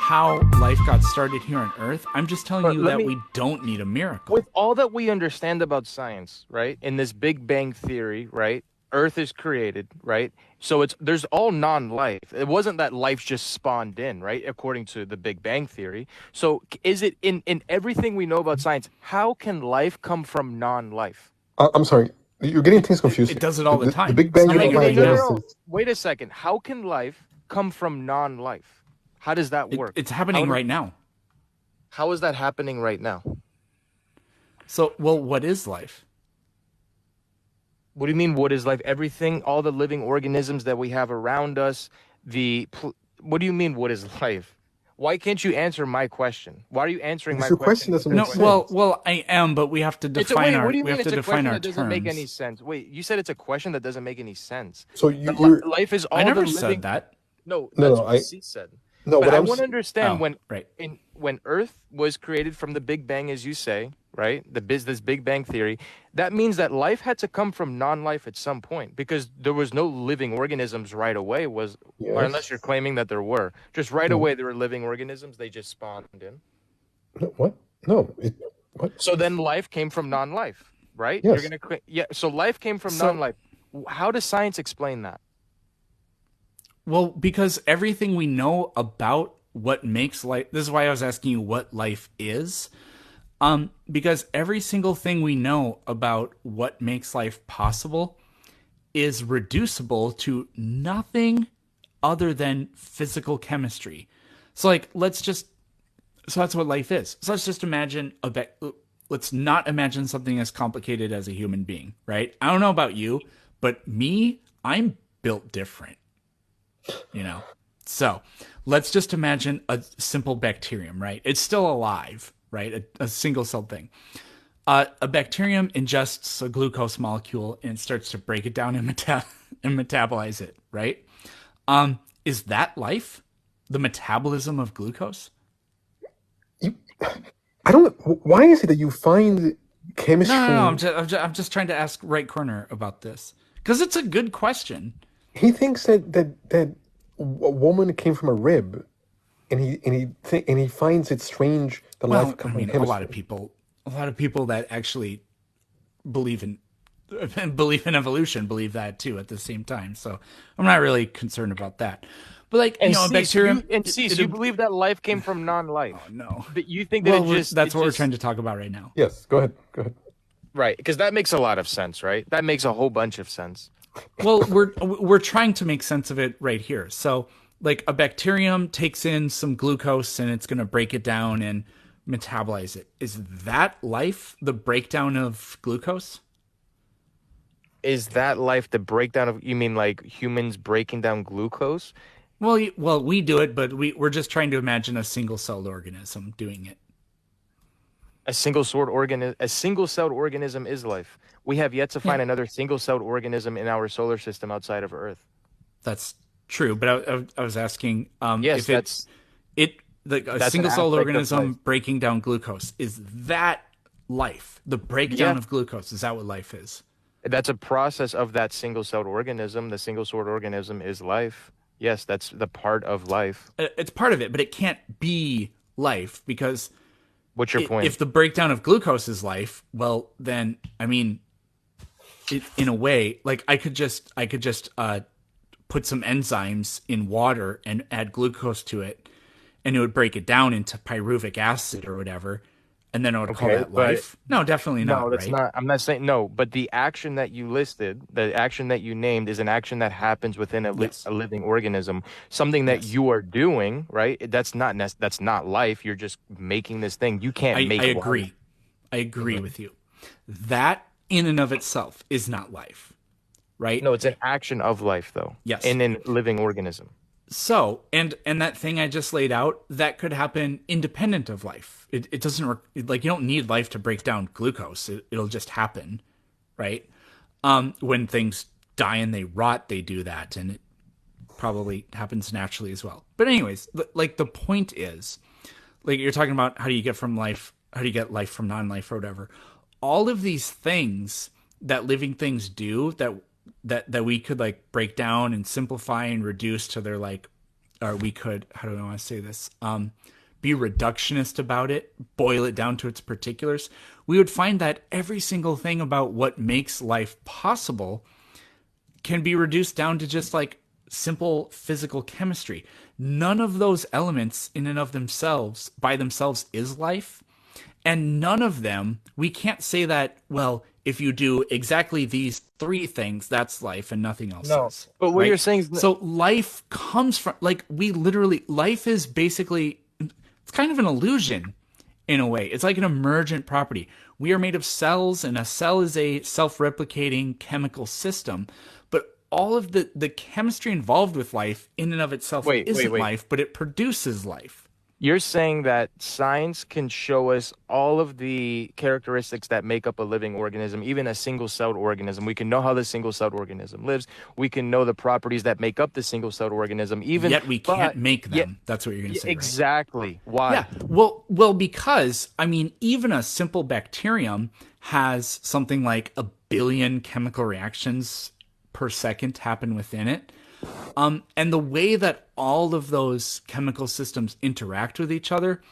how life got started here on Earth. I'm just telling But you let that me, we don't need a miracle. with all that we understand about science, right? In this Big Bang theory, right? Earth is created, right? So it's there's all non-life. It wasn't that life just spawned in, right? According to the Big Bang theory. So is it in everything we know about science, how can life come from non-life? I'm sorry, you're getting things It confused. does it all the The time. Big It's Bang, you're doing talking it about right in No, no, now. no. Genesis. Wait a second. How can life come from non-life? How does that work? It's How happening do, right now. how is that happening right now? So, well, what is life? What do you mean? What is life? Everything, all the living organisms that we have around us. What do you mean? What is life? Why can't you answer my question? Why are you answering Because my your question question with doesn't a make No, question? well, sense. well, I am, but we have to It's a define wait. What our do you we mean? have to It's a define question our that doesn't make any terms. sense. Wait, you said it's a question that doesn't make any sense. So you're Life is I all the never said living. that. No, no, that's no, what C said. no. But What I I'm want to understand Oh, right. when Earth was created from the Big Bang, as you say, right? This Big Bang theory. That means that life had to come from non-life at some point because there was no living organisms right away. Or unless yes, you're claiming that there were, just right no, away there were living organisms. They just spawned in. no, what? No, what? So then life came from non-life, right? You're Yes. gonna yeah. So life came from So, non-life. How does science explain that? well, because everything we know about what makes life, this is why I was asking you what life is. Because every single thing we know about what makes life possible is reducible to nothing other than physical chemistry. So, like, so that's what life is. So let's just imagine let's not imagine something as complicated as a human being, right? I don't know about you, but me, I'm built different, you know? So let's just imagine a simple bacterium, right? It's still alive, right? A single celled thing. A bacterium ingests a glucose molecule and it starts to break it down and, and metabolize it, right? Is that life? The metabolism of glucose? You, I don't. Why is it that you find No. chemistry? I'm just trying to ask Right Corner about this because it's a good question. He thinks that a woman came from a rib, and he finds it strange that life Well, I comes from mean, chemistry. a lot of people that actually believe in believe in evolution believe that too at the same time. So I'm not really concerned about that. But like And a C, so bacterium, you believe that life came from non-life? oh no. But you think that Well, it that's what we're just trying to talk about right now. Yes. Go ahead. Go ahead. right? Because that makes a lot of sense, right? That makes a whole bunch of sense. Well, we're trying to make sense of it right here. So, like a bacterium takes in some glucose and it's going to break it down and metabolize it. Is that life? The breakdown of glucose? Is that life the breakdown of? You mean like humans breaking down glucose? Well, we do it, but we're just trying to imagine a single-celled organism doing it. A single-celled organism is life. We have yet to Yeah, find another single-celled organism in our solar system outside of Earth. that's true. But I was asking Yes, if a that's an single-celled aspect of life. organism breaking down glucose, is that life? The breakdown Yeah, of glucose, is that what life is? that's a process of that single-celled organism. The single-celled organism is life. Yes, that's the part of life. It's part of it, but it can't be life because What's your point? if the breakdown of glucose is life, well, then I mean, in a way, like I could just put some enzymes in water and add glucose to it, and it would break it down into pyruvic acid or whatever, and then I would call Okay, that but life. No, definitely no, not, that's right? not. I'm not saying no, but the action that you listed, the action that you named, is an action that happens within Yes, a living organism. Something that yes. you are doing, right? That's not life. You're just making this thing. You can't I make life. agree. I agree with you. That in and of itself is not life, right? No, it's an action of life, though, Yes. in a living organism. So, and that thing I just laid out, that could happen independent of life. It doesn't like you don't need life to break down glucose. It'll just happen, right? When things die and they rot, they do that, and it probably happens naturally as well. But anyways, like the point is, like you're talking about how do you get life from non-life or whatever. All of these things that living things do that we could like break down and simplify and reduce to their like or we could, how do I want to say this? Be reductionist about it, boil it down to its particulars, we would find that every single thing about what makes life possible can be reduced down to just like simple physical chemistry. None of those elements in and of themselves, by themselves, is life. And none of them, we can't say that, well, if you do exactly these three things, that's life and nothing else No, is. but what right? you're saying is So life comes from, like, we literally, life is basically, it's kind of an illusion in a way. It's like an emergent property. We are made of cells, and a cell is a self-replicating chemical system. But all of the chemistry involved with life in and of itself isn't life, but it produces life. You're saying that science can show us all of the characteristics that make up a living organism, even a single-celled organism. We can know how the single-celled organism lives. We can know the properties that make up the single-celled organism. Yet we can't make them. That's what you're going to say, exactly. right? Why? Yeah. Well, because, I mean, even a simple bacterium has something like 1 billion chemical reactions per second happen within it. And the way that all of those chemical systems interact with each other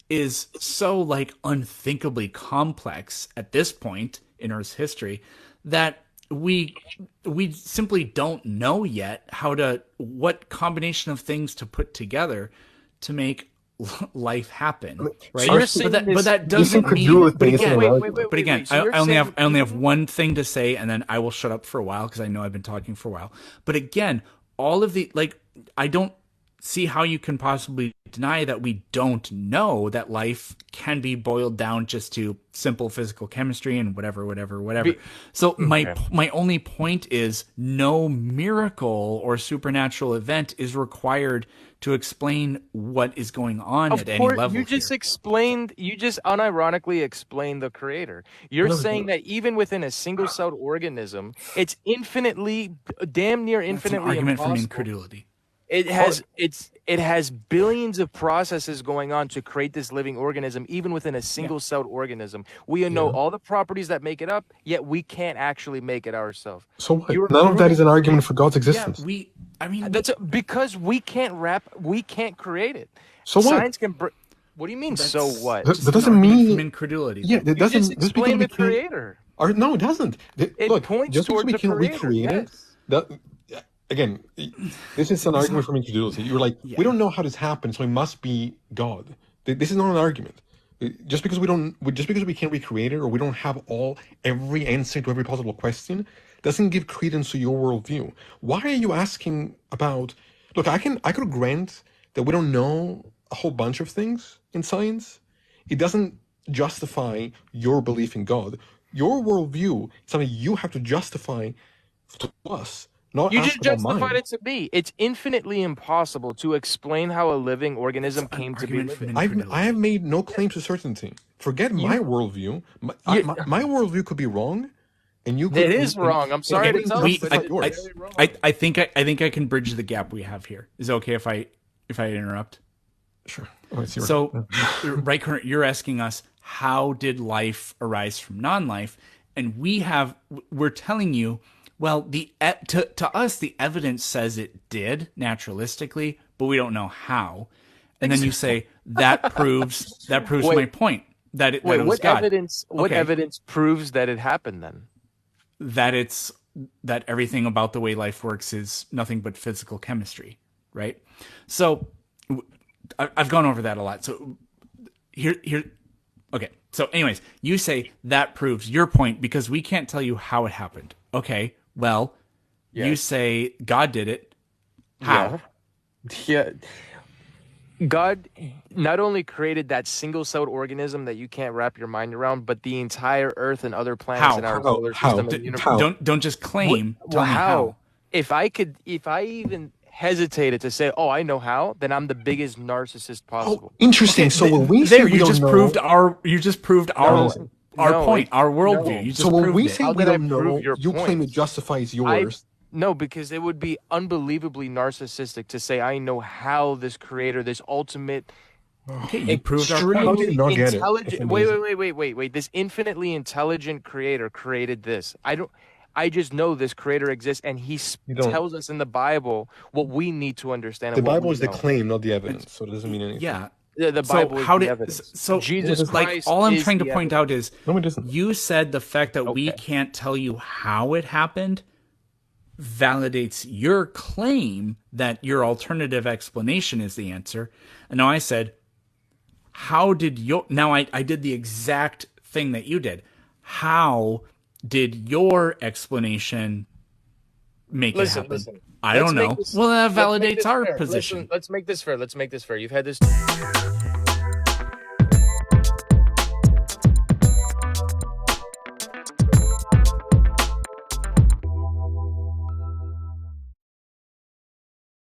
is so like unthinkably complex at this point in Earth's history that we simply don't know yet what combination of things to put together to make life happen, right? So but that doesn't mean. But again, So I only have one thing to say, and then I will shut up for a while because I know I've been talking for a while. But again, all of the, like, I don't see how you can possibly deny that we don't know that life can be boiled down just to simple physical chemistry and whatever. So my only point is no miracle or supernatural event is required to explain what is going on at any level. You just unironically explained the creator. You're saying that even within a single-celled organism, it's damn near infinitely That's an argument impossible. from incredulity. It has billions of processes going on to create this living organism, even within a single-celled organism. We know all the properties that make it up, yet we can't actually make it ourselves. So what? None of that is an argument for God's existence. Because we can't create it. So what? Science can. What do you mean? So what? That doesn't mean from incredulity. Yeah, that doesn't. Just explain the creator. No, it doesn't. It points just because towards we the can creator. recreate it. Yes. Again, this is an argument from incredulity. You're like, we don't know how this happened, so it must be God. This is not an argument. Just because we can't recreate it, or we don't have every answer to every possible question, doesn't give credence to your worldview. Why are you asking about? Look, I could grant that we don't know a whole bunch of things in science. It doesn't justify your belief in God. Your worldview is something you have to justify to us. You just justified it to me. It's infinitely impossible to explain how a living organism came to be living. I have made no claim to certainty. Forget my worldview. My worldview could be wrong, and you could. It is wrong. I'm sorry to tell you, but it's very wrong. I think I can bridge the gap we have here. Is it okay if I interrupt? Sure. So, right, you're asking us, how did life arise from non-life? And we're telling you, well, to us, the evidence says it did naturalistically, but we don't know how. And then you say that proves my point that it was God. What evidence proves that it happened then? That everything about the way life works is nothing but physical chemistry, right? So I've gone over that a lot. So here. Okay. So anyways, you say that proves your point because we can't tell you how it happened. Okay. Well, you say God did it. How? Yeah. God not only created that single-celled organism that you can't wrap your mind around, but the entire Earth and other planets in our solar system and universe. Don't just claim. Tell me how. If I even hesitated to say, "Oh, I know how," then I'm the biggest narcissist possible. Oh, interesting. Okay, so when we say we don't know, you just proved our point, our worldview. You just so when we say How we did I don't know, prove your you claim point? it justifies yours. No, because it would be unbelievably narcissistic to say I know how this creator, this ultimate, okay, you proved our How point. do you not get it? intelligent. Wait. This infinitely intelligent creator created this. I just know this creator exists, and You don't. tells us in the Bible what we need to understand The and what Bible we is the know. claim, not the evidence, so it doesn't mean anything. Yeah. The So Bible is how the did evidence. so Jesus like Christ all I'm is trying to the point evidence. out is No, it doesn't. you said the fact that we Okay. can't tell you how it happened validates your claim that your alternative explanation is the answer. And now I said, how did your now I did the exact thing that you did. How did your explanation make it Listen, happen? listen. I Let's don't make know. this. Well, that Let's make validates this our fair. position. Listen, let's make this fair. Let's make this fair. You've had this.